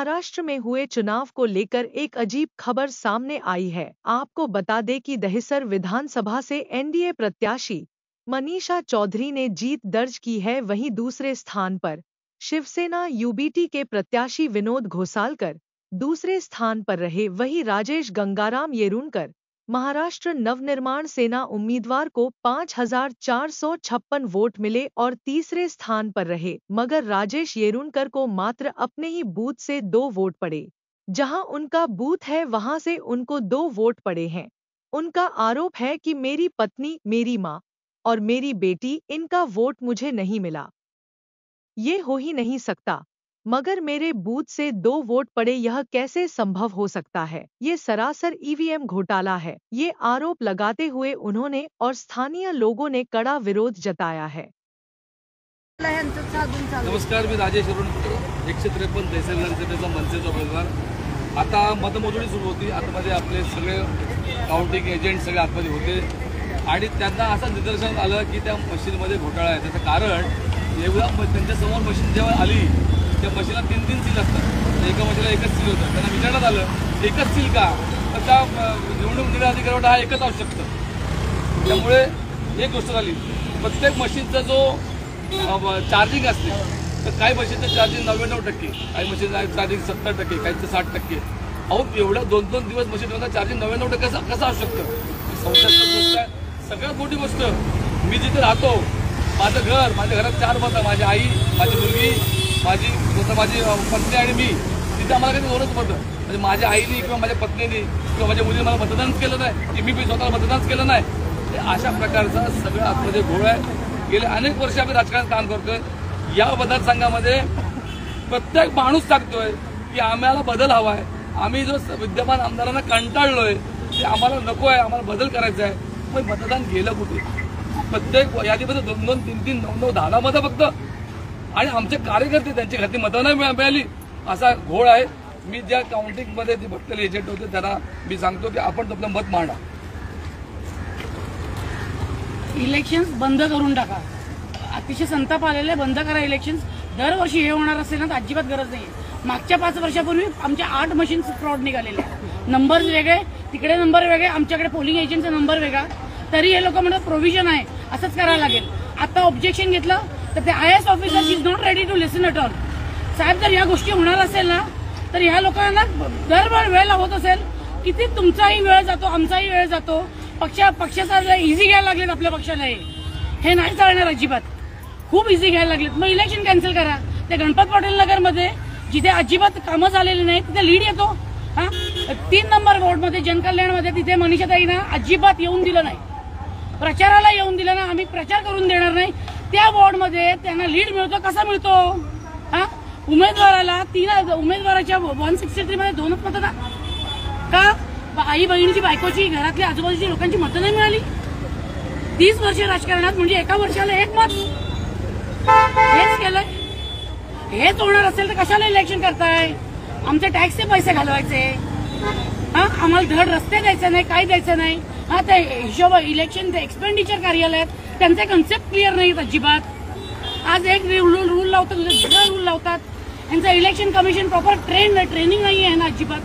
महाराष्ट्र में हुए चुनाव को लेकर एक अजीब खबर सामने आई है। आपको बता दें कि दहिसर विधानसभा से एनडीए प्रत्याशी मनीषा चौधरी ने जीत दर्ज की है। वहीं दूसरे स्थान पर शिवसेना यूबीटी के प्रत्याशी विनोद घोसालकर दूसरे स्थान पर रहे। वहीं राजेश गंगाराम येरुनकर महाराष्ट्र नवनिर्माण सेना उम्मीदवार को 5456 वोट मिले और तीसरे स्थान पर रहे, मगर राजेश येरुनकर को मात्र अपने ही बूथ से 2 वोट पड़े। जहां उनका बूथ है वहां से उनको 2 वोट पड़े हैं। उनका आरोप है कि मेरी पत्नी, मेरी मां और मेरी बेटी, इनका वोट मुझे नहीं मिला। ये हो ही नहीं सकता, मगर मेरे बूथ से 2 वोट पड़े, यह कैसे संभव हो सकता है? ये सरासर ईवीएम घोटाला है। ये आरोप लगाते हुए उन्होंने और स्थानीय लोगों ने कड़ा विरोध जताया है। नमस्कार, मी राजेश येरुनकर, 153 दहिसर विधानसभेचा मनसेचा उमेदवार। आता मतमोजणी सुरू होती। आतमध्ये आपले सगळे काउंटिंग एजंट सगळे आतमध्ये होते आणि त्यांना असं निदर्शनास आलं की त्या मशीनमध्ये घोटाळा आहे। त्याचं कारण एवढा त्यांच्या समोर मशीन जेव्हा आली त्या मशीनला 3-3 सील असतात, एका मशीनला एकच सील होतं। त्यांना विचारण्यात आलं एकच सील का, तर त्या निवडणूक निर्णय अधिकाऱ्यावर हा एकच असू शकतं। त्यामुळे एक गोष्ट झाली, प्रत्येक मशीनचा जो चार्जिंग असते तर काही मशीनचं चार्जिंग 99%, काही मशीनचं चार्जिंग 70%, काहीचं 60%। अहो एवढं 2-2 दिवस मशीनला चार्जिंग 99% कसं असू शकतं? संशयास्पद गोष्ट आहे। सगळ्यात मोठी गोष्ट, मी जिथे राहतो, माझं घर, माझ्या घरात 4 मतं, माझी आई, माझी मुलगी, माझी पत्नी आणि मी, तिथे आम्हाला काही 2च मतं। म्हणजे माझ्या आईने किंवा माझ्या पत्नीने किंवा माझ्या मुलीने मला मतदानच केलं नाही, की मी स्वतःला मतदानच केलं नाही। हे अशा प्रकारचा सगळं आतमध्ये घोळ आहे। गेले अनेक वर्ष आम्ही राजकारणात काम करतोय। या मतदारसंघामध्ये प्रत्येक माणूस सांगतोय की आम्हाला बदल हवा आहे। आम्ही जो विद्यमान आमदारांना कंटाळलोय, ते आम्हाला नको आहे, आम्हाला बदल करायचा आहे। पण मतदान गेलं कुठे? प्रत्येक यादीमध्ये 2-2, 3-3, 9-9, 10 मतं फक्त, आणि आमचे कार्यकर्ते त्यांची खाती मतं नाही मिळाली, असा घोळ आहे। मी ज्या काउंटिंगमध्ये ते बघलेले एजंट होते त्यांना मी सांगतो की आपण आपलं मत मांडा। इलेक्शन्स बंद करून टाका। अतिशय संताप आलेले, बंद करा इलेक्शन्स। दरवर्षी हे होणार असेल ना तर अजिबात गरज नाही। मागच्या 5 वर्षापूर्वी आमच्या 8 मशीन्स फ्रॉड निघालेले, नंबर्स वेगळे, तिकडे नंबर वेगळे, आमच्याकडे पोलिंग एजंटचा नंबर वेगळा, तरी हे लोक म्हणतात प्रोव्हिजन आहे, असंच करायला लागेल। आता ऑब्जेक्शन घेतलं तर ते IAS officer is not ready to listen at all. साहेब, जर या गोष्टी होणार असेल ना तर ह्या लोकांना दरवेळ वेळ लावत असेल, किती तुमचाही वेळ जातो, आमचाही वेळ जातो। पक्षाचा इझी घ्यायला लागलेत आपल्या पक्षाला, हे नाही चालणार अजिबात। खूप इझी घ्यायला लागलेत। मग इलेक्शन कॅन्सल करा। त्या गणपत पाटील नगरमध्ये जिथे अजिबात कामं झालेली नाही तिथे लीड येतो। 3 नंबर वॉर्डमध्ये जनकल्याणमध्ये तिथे मनीषाताईंना अजिबात येऊन दिलं नाही, प्रचाराला येऊन दिलं ना, आम्ही प्रचार करून देणार नाही। त्या वॉर्डमध्ये त्यांना लीड मिळतो, कसा मिळतो? उमेदवाराला 3 उमेदवाराच्या 163 मध्ये 2च मतदान का? आई बहिणीची, बायकोची, घरातल्या आजूबाजूच्या लोकांची मतं नाही मिळाली। 30 वर्ष राजकारणात म्हणजे एका वर्षाला 1 मत, हेच केलंय। हेच होणार असेल तर कशाला इलेक्शन करताय? आमचे टॅक्सचे पैसे घालवायचे, आम्हाला धड रस्ते द्यायचे नाही, काही द्यायचं नाही। ते हिशोब इलेक्शन एक्सपेंडिचर कार्यालयात त्यांचे कन्सेप्ट क्लिअर नाहीत अजिबात। आज एक रूल लावतात, दुसरा रूल लावतात। यांचं इलेक्शन कमिशन प्रॉपर ट्रेनिंग नाही आहे ना अजिबात।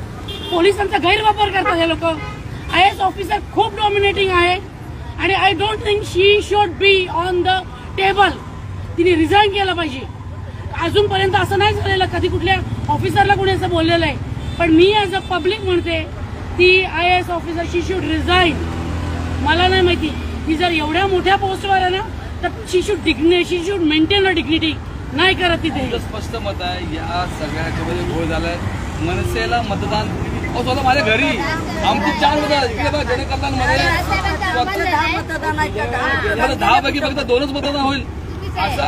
पोलिसांचा गैरवापर करतात हे लोक। IAS ऑफिसर खूप डॉमिनेटिंग आहे आणि I don't think she should be on the table. तिने रिझाईन केलं पाहिजे। अजूनपर्यंत असं नाही झालेलं, कधी कुठल्या ऑफिसरला कोणी असं बोललेलं आहे, पण मी ॲज अ पब्लिक म्हणते ती IAS officer she should resign. मला नाही माहिती, ती जर एवढ्या मोठ्या पोस्टवर आहे ना तर शी शुड मेंटेन अ डिग्निटी। नाही करत तिथे। स्पष्ट मत आहे, या सगळ्याच्यामध्ये घोळ झालाय। मनसेला मतदान स्वतः माझ्या घरी आमची 4 मतं, इकडे बघा जनकल्याणमध्ये 10 पैकी फक्त 2च मतदान होईल। असं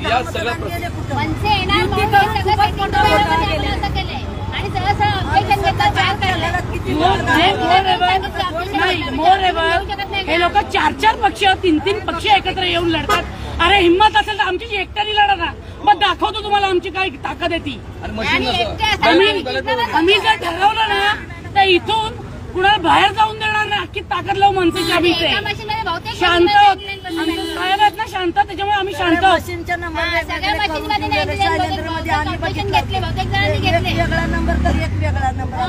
या सगळ्या हे लोक 4-4 पक्ष, 3-3 पक्ष एकत्र येऊन लढतात। अरे हिम्मत असेल तर आमची एकट्याने लढा ना, मग दाखवतो तुम्हाला आमची काय ताकद आहे ती। आम्ही जर ठरवलं ना तर इथून कुणाला बाहेर जाऊन देणार नाही, अख्खी ताकद लावू मनसेच्या भीते. शांत आमचे साहेब आहेत ना शांत, त्याच्यामुळे आम्ही शांत आहोत. मशीनच्या नंबर वेगळा नंबर तर एक वेगळा नंबर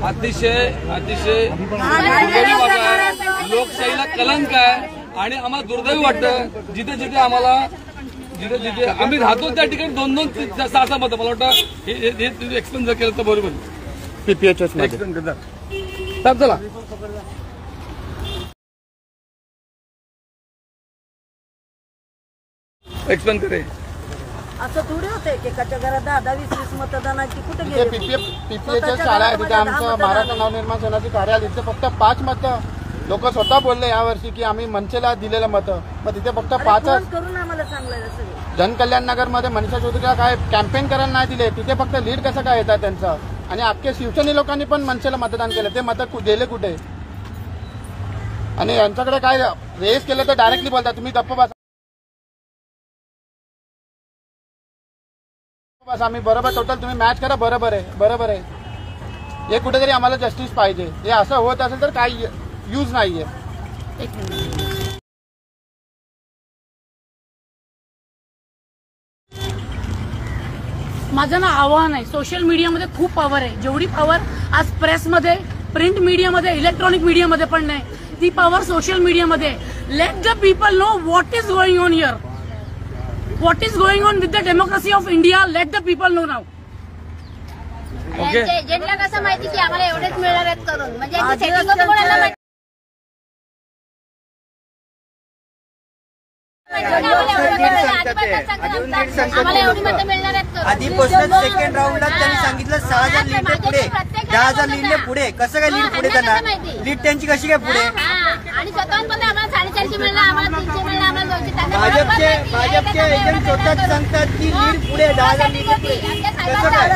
अतिशय लोकशाहीला कलंक आहे. आणि आम्हाला दुर्दैवी वाटतं जिथे जिथे आम्ही राहतो त्या ठिकाणी 2-2 6 मतं. मला वाटतं हे एक्सप्लेन जर केलं तर बरोबर. पीपीएचएस चला एक्सप्लेन करे. असं थोडी होते एकाच्या घरात 10-20 मतदानाची कुठे गेले. पीपीएचएस शाळा आहे तिथे आमचं महाराष्ट्र नवनिर्माण सेनाचे कार्यालय, तिथे फक्त 5 मतं लोक स्वतः बोलले यावर्षी की आम्ही मनसेला दिलेलं मतं. मग तिथे फक्त 5च करून आम्हाला सांगलं. जनकल्याण नगर मध्ये मनीषा चौधरीला काय कॅम्पेन करायला नाही दिले, तिथे फक्त लीड कसं काय येतात त्यांचं. आणि अख्खे शिवसेने लोकांनी पण मनसेला मतदान केलं, ते मतं गेले कुठे. आणि यांच्याकडे काय रेस केलं तर डायरेक्टली बोलतात तुम्ही गप्प बसा. आम्ही बरोबर टोटल तुम्ही मॅच करा, बरोबर आहे. हे कुठेतरी आम्हाला जस्टिस पाहिजे. हे असं होत असेल तर काही यूज नाहीये. माझं ना आव्हान आहे, सोशल मीडियामध्ये खूप पॉवर आहे. जेवढी पॉवर आज प्रेसमध्ये, प्रिंट मीडियामध्ये, इलेक्ट्रॉनिक मीडियामध्ये पण नाही, ती पॉवर सोशल मीडियामध्ये. Let the people know what is going on here, what is going on with the democracy of India. Let the people know now. एजंटला कसं माहिती की आम्हाला एवढेच मिळणार आहेत करून, म्हणजे कोणाला आधीपासून सेकंड राऊंडला त्यांनी सांगितलं 6,000 लीडने पुढे, 10,000 लीडने पुढे. कसं काय लीड पुढे त्यांना, लीड त्यांची कशी काय पुढे. आणि स्वतः आम्हाला 450 मिळणार, आम्हाला 300 मिळणार, आम्हाला 200. भाजपचे एजंट स्वतःच सांगतात की लीड पुढे, 10,000 लीड पुढे. कसं काय.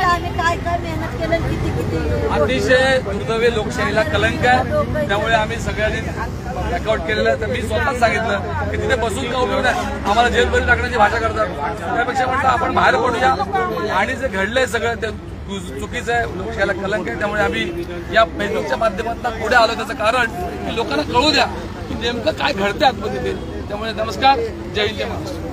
आम्ही काय मेहनत केलं, किती अतिशय दुर्दैवी लोकशाहीला कलंक आहे. त्यामुळे आम्ही सगळ्यांनी वर्कआउट केलेलं आहे. तर मी स्वतःच सांगितलं की तिथे बसून का उपयोग नाही, आम्हाला जेलमध्ये टाकण्याची भाषा करतात. त्यापेक्षा म्हटलं आपण बाहेर पडूया. आणि जे घडलंय सगळं ते चुकीचं आहे, लोकशाहीला कलंक आहे. त्यामुळे आम्ही या फेसबुकच्या माध्यमातून पुढे आलो. त्याचं कारण की लोकांना कळू द्या की नेमकं काय घडतंय आतमध्ये ते. त्यामुळे नमस्कार, जय हिंद, जय महाराष्ट्र.